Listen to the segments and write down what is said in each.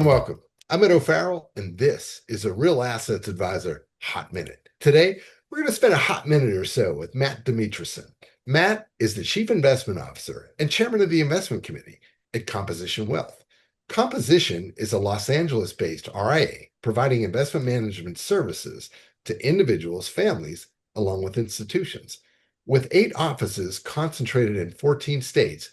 and welcome. I'm Ed O'Farrell, and this is a Real Assets Advisor Hot Minute. Today, we're going to spend a hot minute or so with Matt Dmytryszyn. Matt is the Chief Investment Officer and Chairman of the Investment Committee at Composition Wealth. Composition is a Los Angeles-based RIA providing investment management services to individuals, families, along with institutions. With 8 offices concentrated in 14 states,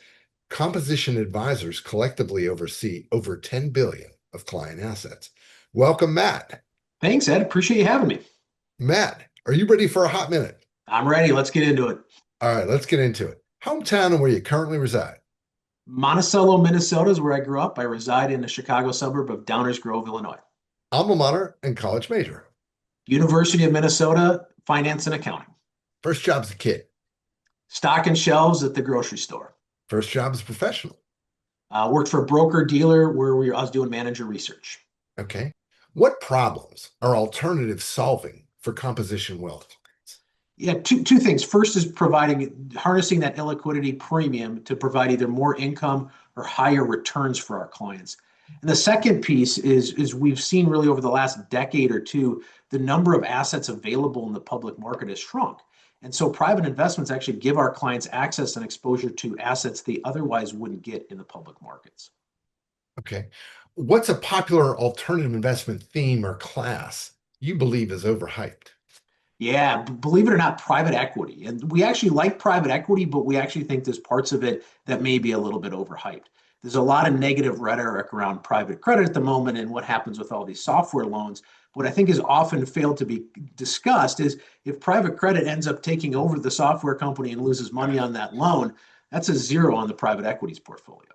Composition advisors collectively oversee over $10 billion of client assets. Welcome, Matt. Thanks, Ed. Appreciate you having me. Matt, are you ready for a hot minute? I'm ready. Let's get into it. All right, let's get into it. Hometown and where you currently reside. Monticello, Minnesota is where I grew up. I reside in the Chicago suburb of Downers Grove, Illinois. Alma mater and college major. University of Minnesota, finance and accounting. First job as a kid. Stocking shelves at the grocery store. First job as a professional. Worked for a broker dealer where I was doing manager research. Okay. What problems are alternatives solving for Composition Wealth? Yeah, two things. First is harnessing that illiquidity premium to provide either more income or higher returns for our clients. And the second piece is we've seen really over the last decade or two, the number of assets available in the public market has shrunk. And so private investments actually give our clients access and exposure to assets they otherwise wouldn't get in the public markets. Okay. What's a popular alternative investment theme or class you believe is overhyped? Yeah, believe it or not, private equity. And we actually like private equity, but we actually think there's parts of it that may be a little bit overhyped. There's a lot of negative rhetoric around private credit at the moment and what happens with all these software loans. What I think is often failed to be discussed is if private credit ends up taking over the software company and loses money on that loan, that's a zero on the private equities portfolio.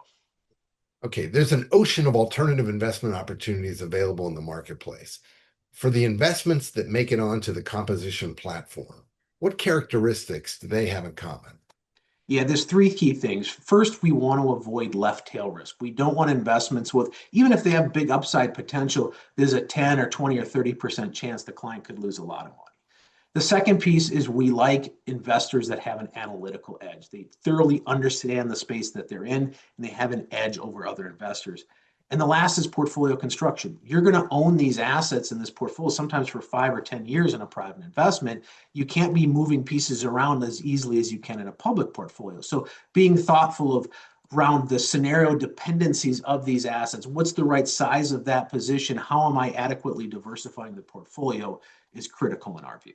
Okay, there's an ocean of alternative investment opportunities available in the marketplace. For the investments that make it onto the Composition platform, what characteristics do they have in common? Yeah, there's 3 key things. First, we want to avoid left tail risk. We don't want investments with, even if they have big upside potential, there's a 10 or 20 or 30% chance the client could lose a lot of money. The second piece is we like investors that have an analytical edge. They thoroughly understand the space that they're in, and they have an edge over other investors. And the last is portfolio construction. You're going to own these assets in this portfolio sometimes for 5 or 10 years in a private investment. You can't be moving pieces around as easily as you can in a public portfolio. So being thoughtful around the scenario dependencies of these assets, what's the right size of that position, how am I adequately diversifying the portfolio is critical in our view.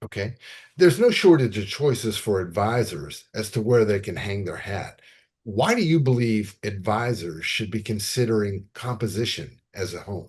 Okay. There's no shortage of choices for advisors as to where they can hang their hat. Why do you believe advisors should be considering Composition as a home?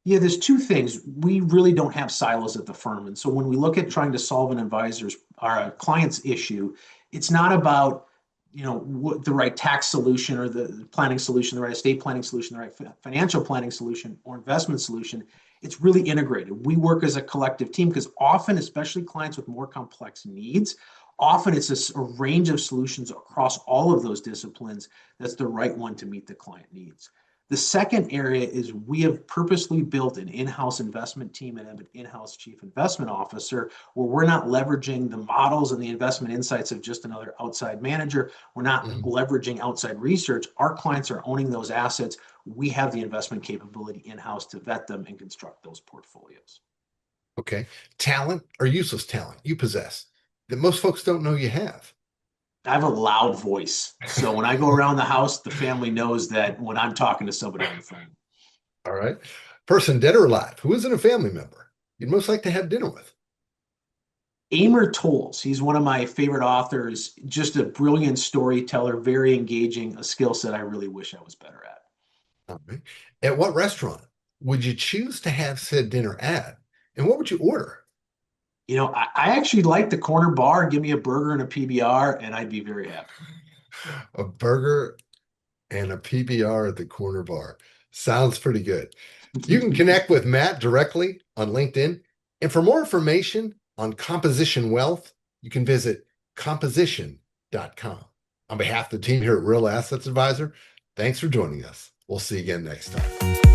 Yeah, there's 2 things. We really don't have silos at the firm. And so when we look at trying to solve an advisor's or a client's issue, it's not about what the right tax solution or the planning solution, the right estate planning solution, the right financial planning solution or investment solution. It's really integrated. We work as a collective team because often, especially clients with more complex needs, often it's a range of solutions across all of those disciplines that's the right one to meet the client needs. The second area is we have purposely built an in-house investment team and have an in-house chief investment officer where we're not leveraging the models and the investment insights of just another outside manager. We're not leveraging outside research. Our clients are owning those assets. We have the investment capability in-house to vet them and construct those portfolios. Okay. Talent or useless talent you possess that most folks don't know you have? I have a loud voice. So when I go around the house, the family knows that when I'm talking to somebody on the phone. All right. Person, dead or alive, who isn't a family member you'd most like to have dinner with? Amor Towles, he's one of my favorite authors, just a brilliant storyteller, very engaging, a skill set I really wish I was better at. All right. At what restaurant would you choose to have said dinner at, and what would you order? I actually like the corner bar. Give me a burger and a PBR, and I'd be very happy. A burger and a PBR at the corner bar. Sounds pretty good. You can connect with Matt directly on LinkedIn. And for more information on Composition Wealth, you can visit composition.com. On behalf of the team here at Real Assets Advisor, thanks for joining us. We'll see you again next time.